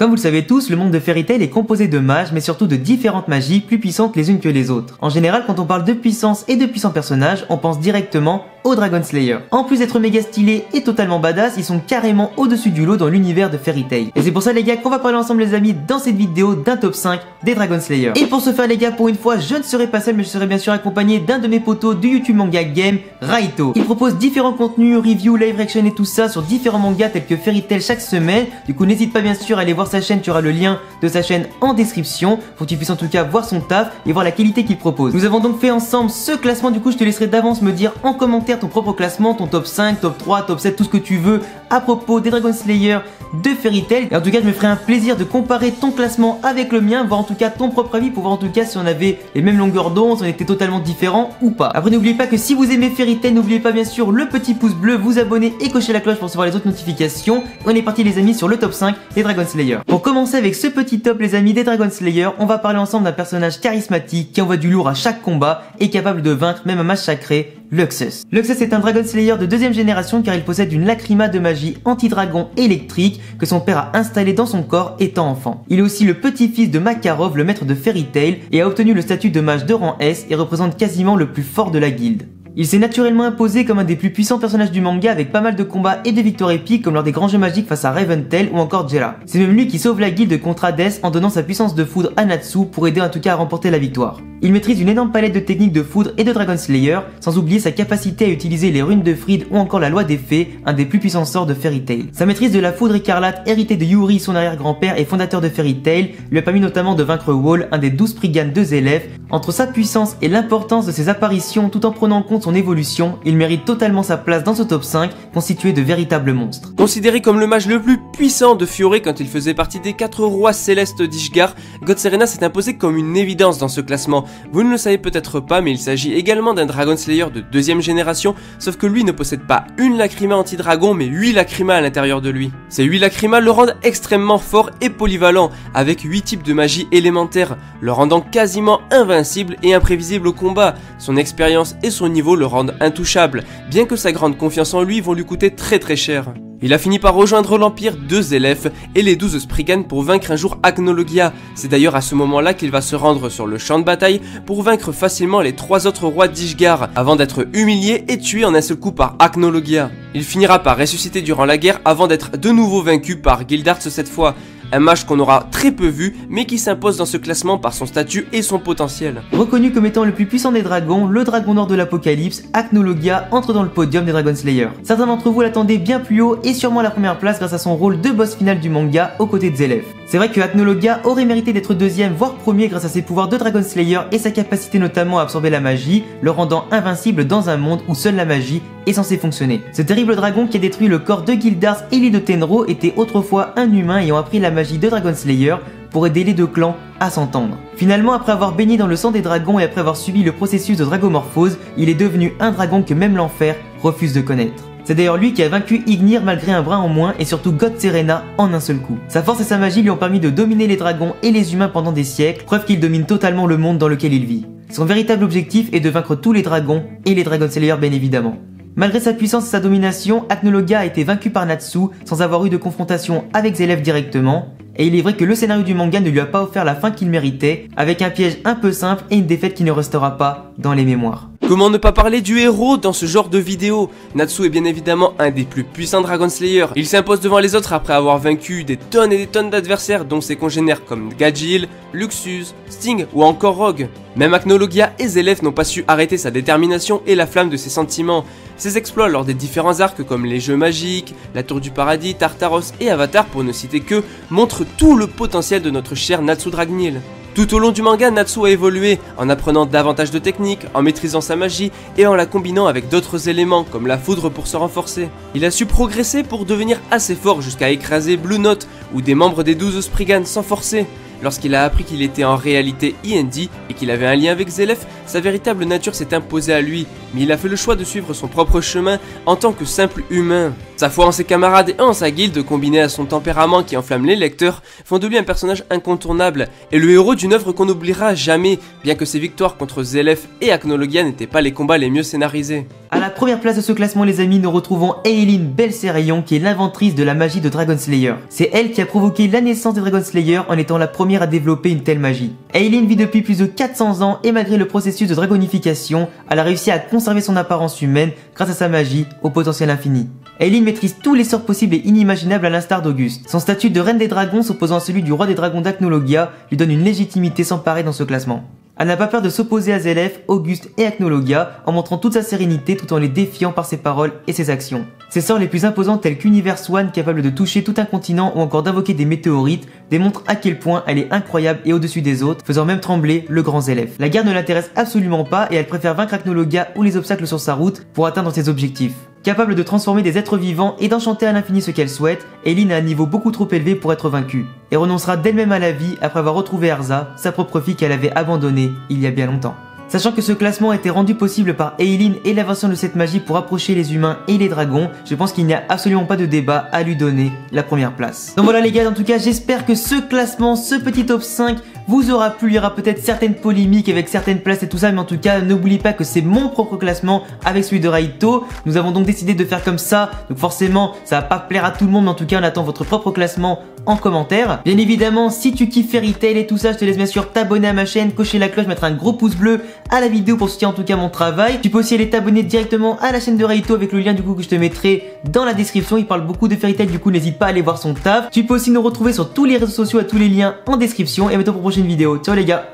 Comme vous le savez tous, le monde de Fairy Tail est composé de mages, mais surtout de différentes magies plus puissantes les unes que les autres. En général, quand on parle de puissance et de puissants personnages, on pense directement au Dragon Slayer. En plus d'être méga stylés et totalement badass, ils sont carrément au-dessus du lot dans l'univers de Fairy Tail. Et c'est pour ça les gars qu'on va parler ensemble les amis dans cette vidéo d'un top 5 des Dragon Slayer. Et pour ce faire les gars, pour une fois, je ne serai pas seul mais je serai bien sûr accompagné d'un de mes potos du YouTube Manga Game, Raito. Il propose différents contenus, reviews, live reaction et tout ça sur différents mangas tels que Fairy Tail chaque semaine. Du coup n'hésite pas bien sûr à aller voir sa chaîne, tu auras le lien de sa chaîne en description pour que tu puisses en tout cas voir son taf et voir la qualité qu'il propose. Nous avons donc fait ensemble ce classement, du coup je te laisserai d'avance me dire en commentaire ton propre classement, ton top 5, top 3, top 7, tout ce que tu veux à propos des Dragon Slayer de Fairy Tail. Et en tout cas je me ferai un plaisir de comparer ton classement avec le mien, voir en tout cas ton propre avis pour voir en tout cas si on avait les mêmes longueurs d'onde, si on était totalement différents ou pas. Après n'oubliez pas que si vous aimez Fairy Tail, n'oubliez pas bien sûr le petit pouce bleu, vous abonner et cocher la cloche pour recevoir les autres notifications. On est parti les amis sur le top 5 des Dragon Slayer. Pour commencer avec ce petit top les amis des Dragon Slayer, on va parler ensemble d'un personnage charismatique qui envoie du lourd à chaque combat et capable de vaincre même un mage sacré, Luxus. Luxus est un Dragon Slayer de deuxième génération car il possède une lacryma de magie anti-dragon électrique que son père a installé dans son corps étant enfant. Il est aussi le petit-fils de Makarov, le maître de Fairy Tail, et a obtenu le statut de mage de rang S et représente quasiment le plus fort de la guilde. Il s'est naturellement imposé comme un des plus puissants personnages du manga avec pas mal de combats et de victoires épiques comme lors des grands jeux magiques face à Raventel ou encore Jera. C'est même lui qui sauve la guilde contre Hades en donnant sa puissance de foudre à Natsu pour aider en tout cas à remporter la victoire. Il maîtrise une énorme palette de techniques de foudre et de Dragon Slayer, sans oublier sa capacité à utiliser les runes de Fried ou encore la loi des fées, un des plus puissants sorts de Fairy Tail. Sa maîtrise de la foudre écarlate héritée de Yuri, son arrière-grand-père et fondateur de Fairy Tail, lui a permis notamment de vaincre Wall, un des 12 Spriggan de Zélef. Entre sa puissance et l'importance de ses apparitions tout en prenant en compte son évolution, il mérite totalement sa place dans ce top 5, constitué de véritables monstres. Considéré comme le mage le plus puissant de Fioré quand il faisait partie des 4 rois célestes d'Ishgard, God Serena s'est imposé comme une évidence dans ce classement. Vous ne le savez peut-être pas, mais il s'agit également d'un Dragon Slayer de deuxième génération, sauf que lui ne possède pas une lacryma anti-dragon, mais 8 lacrymas à l'intérieur de lui. Ces 8 lacrymas le rendent extrêmement fort et polyvalent, avec 8 types de magie élémentaire, le rendant quasiment invincible et imprévisible au combat. Son expérience et son niveau le rendent intouchable, bien que sa grande confiance en lui vont lui coûter très cher. Il a fini par rejoindre l'Empire de Zélef et les 12 Spriggan pour vaincre un jour Agnologia. C'est d'ailleurs à ce moment-là qu'il va se rendre sur le champ de bataille pour vaincre facilement les 3 autres rois d'Ishgard, avant d'être humilié et tué en un seul coup par Agnologia. Il finira par ressusciter durant la guerre avant d'être de nouveau vaincu par Gildarts cette fois. Un mage qu'on aura très peu vu, mais qui s'impose dans ce classement par son statut et son potentiel. Reconnu comme étant le plus puissant des dragons, le dragon nord de l'Apocalypse, Agnologia entre dans le podium des Dragon Slayer. Certains d'entre vous l'attendaient bien plus haut et sûrement à la première place grâce à son rôle de boss final du manga aux côtés de Zélef. C'est vrai que Agnologia aurait mérité d'être deuxième voire premier grâce à ses pouvoirs de Dragon Slayer et sa capacité notamment à absorber la magie, le rendant invincible dans un monde où seule la magie est censée fonctionner. Ce terrible dragon qui a détruit le corps de Gildarts et l'île de Tenro était autrefois un humain ayant appris la magie de Dragon Slayer pour aider les deux clans à s'entendre. Finalement, après avoir baigné dans le sang des dragons et après avoir subi le processus de dragomorphose, il est devenu un dragon que même l'enfer refuse de connaître. C'est d'ailleurs lui qui a vaincu Ignir malgré un bras en moins et surtout God Serena en un seul coup. Sa force et sa magie lui ont permis de dominer les dragons et les humains pendant des siècles, preuve qu'il domine totalement le monde dans lequel il vit. Son véritable objectif est de vaincre tous les dragons et les Dragon Slayer bien évidemment. Malgré sa puissance et sa domination, Agnologia a été vaincu par Natsu sans avoir eu de confrontation avec Zélef directement. Et il est vrai que le scénario du manga ne lui a pas offert la fin qu'il méritait, avec un piège un peu simple et une défaite qui ne restera pas dans les mémoires. Comment ne pas parler du héros dans ce genre de vidéo? Natsu est bien évidemment un des plus puissants Dragon Slayer. Il s'impose devant les autres après avoir vaincu des tonnes et des tonnes d'adversaires dont ses congénères comme Gajeel, Luxus, Sting ou encore Rogue. Même Agnologia et Zélef n'ont pas su arrêter sa détermination et la flamme de ses sentiments. Ses exploits lors des différents arcs comme les jeux magiques, la Tour du Paradis, Tartaros et Avatar pour ne citer que, montrent tout le potentiel de notre cher Natsu Dragneel. Tout au long du manga, Natsu a évolué en apprenant davantage de techniques, en maîtrisant sa magie et en la combinant avec d'autres éléments comme la foudre pour se renforcer. Il a su progresser pour devenir assez fort jusqu'à écraser Blue Note ou des membres des 12 Spriggan sans forcer. Lorsqu'il a appris qu'il était en réalité Iendi et qu'il avait un lien avec Zélef, sa véritable nature s'est imposée à lui, mais il a fait le choix de suivre son propre chemin en tant que simple humain. Sa foi en ses camarades et en sa guilde, combinée à son tempérament qui enflamme les lecteurs, font de lui un personnage incontournable et le héros d'une œuvre qu'on n'oubliera jamais, bien que ses victoires contre Zélef et Agnologia n'étaient pas les combats les mieux scénarisés. À la première place de ce classement les amis, nous retrouvons Eileen Belserion qui est l'inventrice de la magie de Dragon Slayer. C'est elle qui a provoqué la naissance des Dragon Slayer en étant la première à développer une telle magie. Eileen vit depuis plus de 400 ans et malgré le processus de dragonification, elle a réussi à conserver son apparence humaine grâce à sa magie au potentiel infini. Eileen maîtrise tous les sorts possibles et inimaginables à l'instar d'Auguste. Son statut de reine des dragons s'opposant à celui du roi des dragons d'Acnologia lui donne une légitimité sans pareil dans ce classement. Elle n'a pas peur de s'opposer à Zélef, Auguste et Acnologia en montrant toute sa sérénité tout en les défiant par ses paroles et ses actions. Ses sorts les plus imposants tels qu'Universe One capable de toucher tout un continent ou encore d'invoquer des météorites démontrent à quel point elle est incroyable et au-dessus des autres, faisant même trembler le grand Zélef. La guerre ne l'intéresse absolument pas et elle préfère vaincre Acnologia ou les obstacles sur sa route pour atteindre ses objectifs. Capable de transformer des êtres vivants et d'enchanter à l'infini ce qu'elle souhaite, Eileen a un niveau beaucoup trop élevé pour être vaincue, et renoncera d'elle-même à la vie après avoir retrouvé Erza, sa propre fille qu'elle avait abandonnée il y a bien longtemps. Sachant que ce classement a été rendu possible par Eileen et l'invention de cette magie pour approcher les humains et les dragons, je pense qu'il n'y a absolument pas de débat à lui donner la première place. Donc voilà les gars, en tout cas j'espère que ce classement, ce petit top 5 vous aura plu. Il y aura peut-être certaines polémiques avec certaines places et tout ça, mais en tout cas n'oubliez pas que c'est mon propre classement avec celui de Raito. Nous avons donc décidé de faire comme ça, donc forcément ça va pas plaire à tout le monde, mais en tout cas on attend votre propre classement en commentaire. Bien évidemment, si tu kiffes Fairy Tail et tout ça, je te laisse bien sûr t'abonner à ma chaîne, cocher la cloche, mettre un gros pouce bleu à la vidéo pour soutenir en tout cas mon travail. Tu peux aussi aller t'abonner directement à la chaîne de Raito avec le lien du coup que je te mettrai dans la description. Il parle beaucoup de Fairy Tail, du coup n'hésite pas à aller voir son taf. Tu peux aussi nous retrouver sur tous les réseaux sociaux à tous les liens en description et à bientôt pour une prochaine vidéo. Ciao les gars.